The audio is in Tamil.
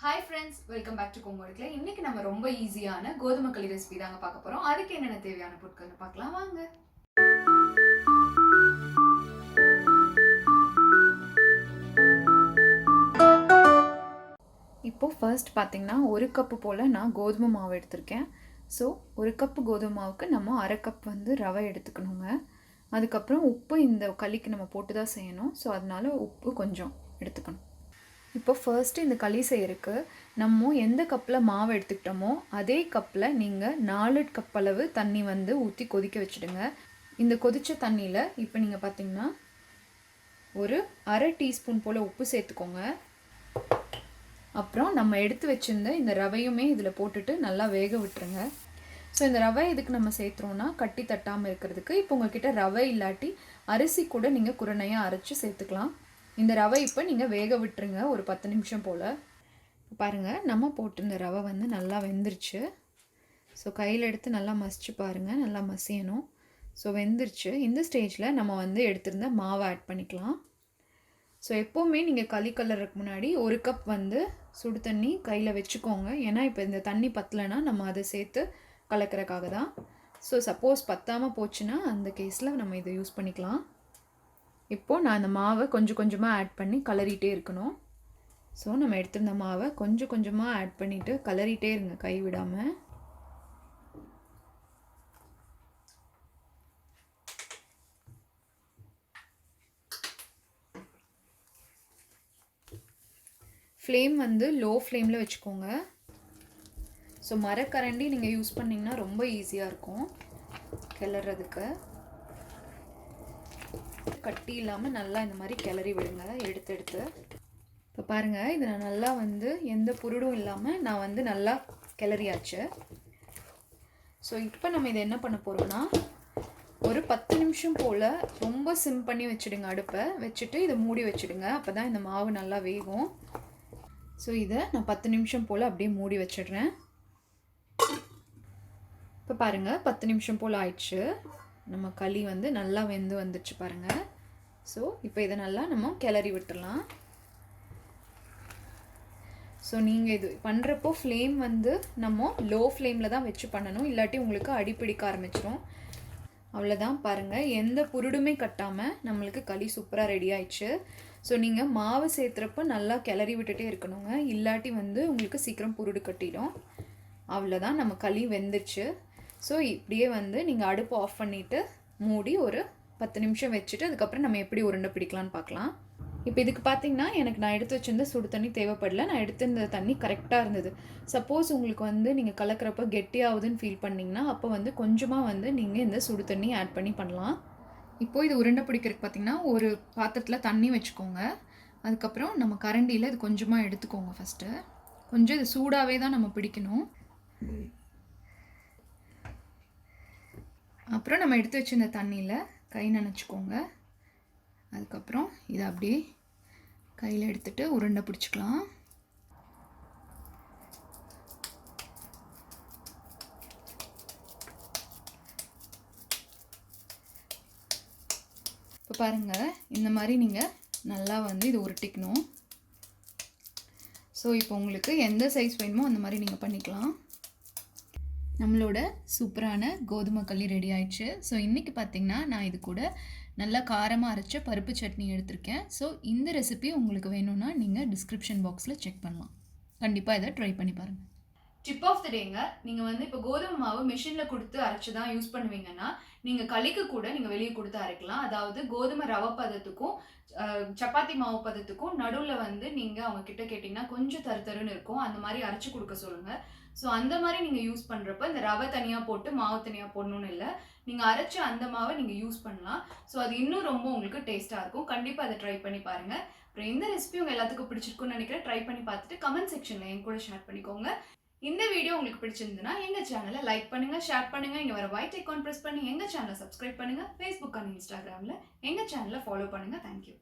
Hi friends, welcome back to Komodikla. இன்னைக்கு நம்ம ரொம்ப ஈஸியான கோதுமை களி ரெசிபி தாங்க பார்க்க போறோம். அதுக்கு என்னென்ன தேவையான பொருட்கள்னு பார்க்கலாம் வாங்க. இப்போ ஃபர்ஸ்ட் பாத்தீங்கன்னா 1 கப் போல நான் கோதுமை மாவு எடுத்துர்க்கேன். சோ 1 கப் கோதுமை மாவுக்கு நம்ம 1/2 கப் வந்து ரவை எடுத்துக்கணுங்க. அதுக்கு அப்புறம் உப்பு இந்த களிக்கு நம்ம போட்டு தான் செய்யணும். சோ அதனால உப்பு கொஞ்சம் எடுத்துக்கணும். இப்போ ஃபர்ஸ்ட் இந்த களி செய்யறதுக்கு நம்ம எந்த கப்ல மாவு எடுத்துக்கிட்டோமோ அதே கப்ல நீங்க 4 கப் அளவு தண்ணி வந்து ஊத்தி கொதிக்க வச்சிடுங்க. இந்த கொதிச்ச தண்ணில இப்போ நீங்க பாத்தீங்கன்னா ஒரு 1/2 டீஸ்பூன் போல உப்பு சேர்த்துக்கோங்க. அப்புறம் நம்ம எடுத்து வச்சிருந்த இந்த ரவையுமே இதுல போட்டுட்டு நல்லா வேக விட்டுருங்க. ஸோ இந்த ரவை இதுக்கு நம்ம சேர்த்துறோம்னா கட்டி தட்டாமல் இருக்கிறதுக்கு. இப்போ உங்ககிட்ட ரவை இல்லாட்டி அரிசி கூட நீங்கள் குருணையாக அரைச்சி சேர்த்துக்கலாம். இந்த ரவை இப்போ நீங்கள் வேக விட்டுருங்க ஒரு 10 நிமிஷம் போல். பாருங்கள், நம்ம போட்டிருந்த ரவை வந்து நல்லா வெந்துருச்சு. ஸோ கையில் எடுத்து நல்லா மசிச்சு பாருங்கள், நல்லா மசியணும். ஸோ வெந்துருச்சு. இந்த ஸ்டேஜில் நம்ம வந்து எடுத்திருந்த மாவை ஆட் பண்ணிக்கலாம். ஸோ எப்போவுமே நீங்கள் களி கலருக்கு முன்னாடி 1 கப் வந்து சுடு தண்ணி கையில் வச்சுக்கோங்க. ஏன்னா இப்போ இந்த தண்ணி பத்தலைன்னா நம்ம அதை சேர்த்து கலக்கிறதுக்காக தான். ஸோ சப்போஸ் பத்தாமல் போச்சுன்னா அந்த கேஸில் நம்ம இதை யூஸ் பண்ணிக்கலாம். இப்போது நான் அந்த மாவை கொஞ்சம் கொஞ்சமாக ஆட் பண்ணி கலரிட்டே இருக்கணும். ஸோ நம்ம எடுத்திருந்த மாவை கொஞ்சம் கொஞ்சமாக ஆட் பண்ணிவிட்டு கலரிட்டே இருங்க, கை விடாமல். ஃப்ளேம் வந்து லோ ஃப்ளேமில் வச்சுக்கோங்க. ஸோ மரக்கரண்டி நீங்கள் யூஸ் பண்ணிங்கன்னா ரொம்ப ஈஸியாக இருக்கும் கிளறதுக்கு. கட்டி இல்லாமல் நல்லா இந்த மாதிரி கிளறி விடுங்க எடுத்து. இப்போ பாருங்கள், இது நான் நல்லா வந்து எந்த புருடும் இல்லாமல் நான் வந்து நல்லா கிளறியாச்சு. ஸோ இப்போ நம்ம இதை என்ன பண்ண போகிறோம்னா ஒரு 10 நிமிஷம் போல் ரொம்ப சிம் பண்ணி வச்சுடுங்க. அடுப்பை வச்சுட்டு இதை மூடி வச்சுடுங்க. அப்போ தான் இந்த மாவு நல்லா வேகும். ஸோ இதை நான் 10 நிமிஷம் போல் அப்படியே மூடி வச்சிடுறேன். இப்போ பாருங்கள், 10 நிமிஷம் போல் ஆயிடுச்சு. நம்ம களி வந்து நல்லா வெந்து வந்துடுச்சு பாருங்கள். ஸோ இப்போ இதை நல்லா நம்ம கிளறி விட்டுடலாம். ஸோ நீங்கள் இது பண்ணுறப்போ ஃப்ளேம் வந்து நம்ம லோ ஃப்ளேமில் தான் வச்சு பண்ணணும், இல்லாட்டி உங்களுக்கு அடிப்பிடிக்க ஆரம்பிச்சிடும். அவ்வளோதான் பாருங்கள், எந்த புருடுமே கட்டாமல் நம்மளுக்கு களி சூப்பராக ரெடி ஆயிடுச்சு. ஸோ நீங்கள் மாவு சேர்த்துறப்ப நல்லா கிளறி விட்டுட்டே இருக்கணுங்க, இல்லாட்டி வந்து உங்களுக்கு சீக்கிரம் புருடு கட்டிடும். அவ்வளோதான், நம்ம களி வெந்துடுச்சு. ஸோ இப்படியே வந்து நீங்கள் அடுப்பு ஆஃப் பண்ணிவிட்டு மூடி ஒரு 10 நிமிஷம் வச்சுட்டு அதுக்கப்புறம் நம்ம எப்படி உருண்டை பிடிக்கலான்னு பார்க்கலாம். இப்போ இதுக்கு பார்த்தீங்கன்னா எனக்கு நான் எடுத்து வச்சிருந்த சுடு தண்ணி தேவைப்படல. நான் எடுத்திருந்த தண்ணி கரெக்டாக இருந்தது. சப்போஸ் உங்களுக்கு வந்து நீங்கள் கலக்கிறப்ப கெட்டியாகுதுன்னு ஃபீல் பண்ணிங்கன்னா அப்போ வந்து கொஞ்சமாக வந்து நீங்கள் இந்த சுடு தண்ணி ஆட் பண்ணலாம். இப்போது இது உருண்டை பிடிக்கிறதுக்கு பார்த்தீங்கன்னா ஒரு பாத்திரத்தில் தண்ணி வச்சுக்கோங்க. அதுக்கப்புறம் நம்ம கரண்டியில் இது கொஞ்சமாக எடுத்துக்கோங்க. ஃபஸ்ட்டு கொஞ்சம் இது சூடாகவே தான் நம்ம பிடிக்கணும். அப்புறம் நம்ம எடுத்து வச்சிருந்த தண்ணியில் கை நனைச்சிக்கோங்க. அதுக்கப்புறம் இதை அப்படியே கையில் எடுத்துகிட்டு உருண்டை பிடிச்சிக்கலாம். இப்போ பாருங்கள், இந்த மாதிரி நீங்கள் நல்லா வந்து இது உருட்டிக்கணும். ஸோ இப்போ உங்களுக்கு எந்த சைஸ் வேணுமோ அந்த மாதிரி நீங்கள் பண்ணிக்கலாம். நம்மளோட சூப்பரான கோதுமை களி ரெடி ஆயிடுச்சு. ஸோ இன்றைக்கி பார்த்திங்கன்னா நான் இது கூட நல்லா காரமாக அரைச்ச பருப்பு சட்னி எடுத்திருக்கேன். ஸோ இந்த ரெசிபி உங்களுக்கு வேணும்னா நீங்கள் டிஸ்கிரிப்ஷன் பாக்ஸில் செக் பண்ணலாம். கண்டிப்பாக இதை ட்ரை பண்ணி பாருங்கள். டிப் ஆஃப் த டேங்க, நீங்கள் வந்து இப்போ கோதுமை மாவு மிஷினில் கொடுத்து அரைச்சி தான் யூஸ் பண்ணுவீங்கன்னா நீங்கள் களிக்கு கூட நீங்கள் வெளியே கொடுத்து அரைக்கலாம். அதாவது கோதுமை ரவை பதத்துக்கும் சப்பாத்தி மாவு பதத்துக்கும் நடுவில் வந்து நீங்கள் அவங்க கிட்ட கேட்டிங்கன்னா கொஞ்சம் தருன்னு இருக்கும், அந்த மாதிரி அரைச்சி கொடுக்க சொல்லுங்கள். ஸோ அந்த மாதிரி நீங்கள் யூஸ் பண்ணுறப்ப இந்த ரவை தனியாக போட்டு மாவு தனியாக போடணும்னு இல்லை, நீங்கள் அரைச்ச அந்த மாவை நீங்கள் யூஸ் பண்ணலாம். ஸோ அது இன்னும் ரொம்ப உங்களுக்கு டேஸ்ட்டாக இருக்கும். கண்டிப்பாக அதை ட்ரை பண்ணி பாருங்கள். அப்புறம் இந்த ரெசிபி உங்கள் எல்லாத்துக்கும் பிடிச்சிருக்குன்னு நினைக்கிறேன். ட்ரை பண்ணி பார்த்துட்டு கமெண்ட் செக்ஷனில் என் கூட ஷேர் பண்ணிக்கோங்க. இந்த வீடியோ உங்களுக்கு பிடிச்சிருந்ததுன்னா எங்கள் சேனலை லைக் பண்ணுங்கள், ஷேர் பண்ணுங்கள். இங்கே வர white icon ப்ரெஸ் பண்ணி எங்கள் சேனலை சப்ஸ்கிரைப் பண்ணுங்கள். ஃபேஸ்புக் அண்ட் இன்ஸ்டாகிராமில் எங்கள் சேனலை ஃபாலோ பண்ணுங்கள். தேங்க்யூ.